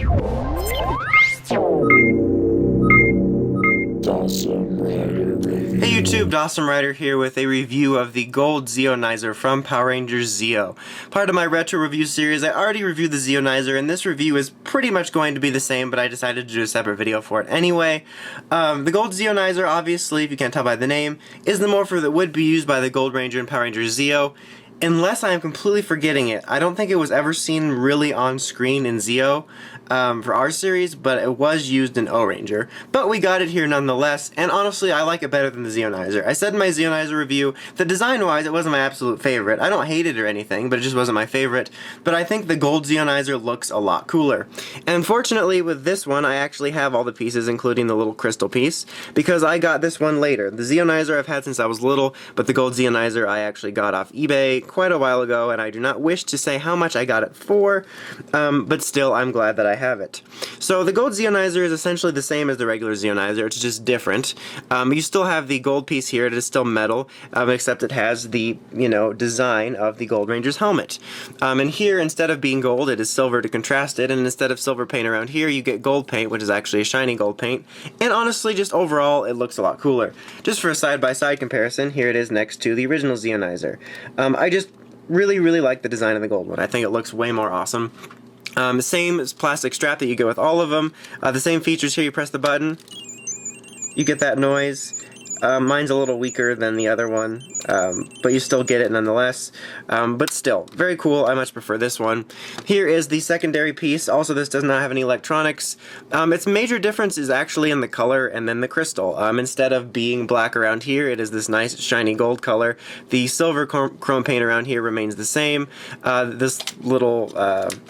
Hey YouTube, Dawson Rider here with a review of the Gold Zeonizer from Power Rangers Zeo. Part of my retro review series, I already reviewed the Zeonizer, and this review is pretty much going to be the same, but I decided to do a separate video for it anyway. The Gold Zeonizer, obviously, if you can't tell by the name, is the morpher that would be used by the Gold Ranger and Power Rangers Zeo. Unless I am completely forgetting it, I don't think it was ever seen really on screen in Zeo for our series, but it was used in O Ranger. But we got it here nonetheless, and honestly, I like it better than the Zeonizer. I said in my Zeonizer review that design-wise, it wasn't my absolute favorite. I don't hate it or anything, but it just wasn't my favorite. But I think the Gold Zeonizer looks a lot cooler. And unfortunately, with this one, I actually have all the pieces, including the little crystal piece, because I got this one later. The Zeonizer I've had since I was little, but the Gold Zeonizer I actually got off eBay quite a while ago, and I do not wish to say how much I got it for, but still I'm glad that I have it. So the Gold Zeonizer is essentially the same as the regular Zeonizer, it's just different. You still have the gold piece here, it is still metal, except it has the, design of the Gold Ranger's helmet. And here, instead of being gold, it is silver to contrast it, and instead of silver paint around here, you get gold paint, which is actually a shiny gold paint, and honestly, just overall, it looks a lot cooler. Just for a side-by-side comparison, here it is next to the original Zeonizer. I just really like the design of the gold one. I think it looks way more awesome. The same plastic strap that you get with all of them. The same features here. You press the button, you get that noise. Mine's a little weaker than the other one, but you still get it nonetheless. But still, very cool. I much prefer this one. Here is the secondary piece. Also, this does not have any electronics. Its major difference is actually in the color and then the crystal. Instead of being black around here, it is this nice shiny gold color. The silver chrome paint around here remains the same. This little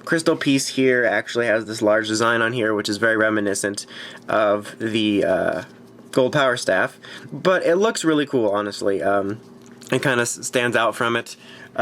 crystal piece here actually has this large design on here, which is very reminiscent of the gold power staff, but it looks really cool, honestly. It kind of stands out from it.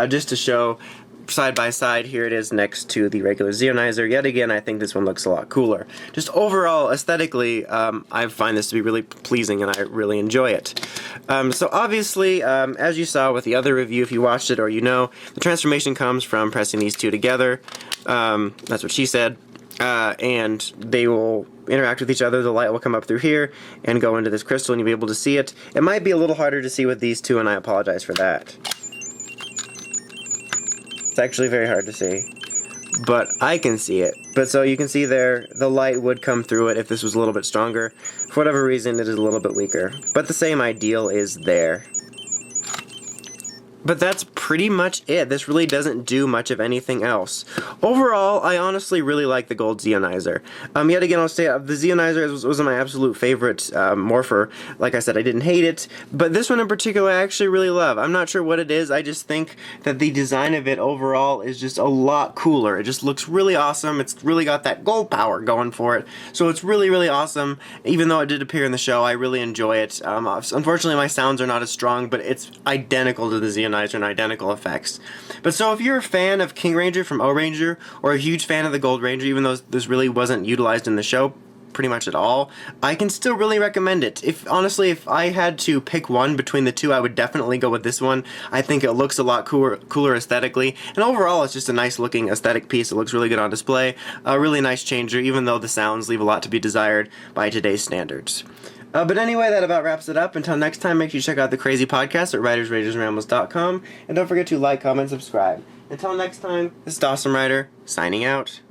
Just to show side by side, here it is next to the regular Zeonizer. Yet again, I think this one looks a lot cooler. Just overall, aesthetically, I find this to be really pleasing and I really enjoy it. So obviously, as you saw with the other review, if you watched it or the transformation comes from pressing these two together. That's what she said. And they will interact with each other. The light will come up through here and go into this crystal and you'll be able to see it. It might be a little harder to see with these two, and I apologize for that. It's actually very hard to see, but I can see it. But so you can see there, the light would come through it if this was a little bit stronger. For whatever reason, it is a little bit weaker, but the same ideal is there. But that's pretty much it. This really doesn't do much of anything else. Overall, I honestly really like the Gold Zeonizer. Yet again, I'll say the Zeonizer was my absolute favorite morpher. Like I said, I didn't hate it, but this one in particular I actually really love. I'm not sure what it is, I just think that the design of it overall is just a lot cooler. It just looks really awesome. It's really got that gold power going for it, so it's really awesome. Even though it did appear in the show, I really enjoy it. Unfortunately, my sounds are not as strong, but it's identical to the Zeonizer and identical effects. But so if you're a fan of King Ranger from O Ranger, or a huge fan of the Gold Ranger, even though this really wasn't utilized in the show pretty much at all, I can still really recommend it. Honestly, if I had to pick one between the two, I would definitely go with this one. I think it looks a lot cooler aesthetically, and overall it's just a nice looking aesthetic piece. It looks really good on display. A really nice changer, even though the sounds leave a lot to be desired by today's standards. But anyway, that about wraps it up. Until next time, make sure you check out the Crazy Podcast at writersragersrambles.com, and don't forget to like, comment, subscribe. Until next time, this is Dawson Rider, signing out.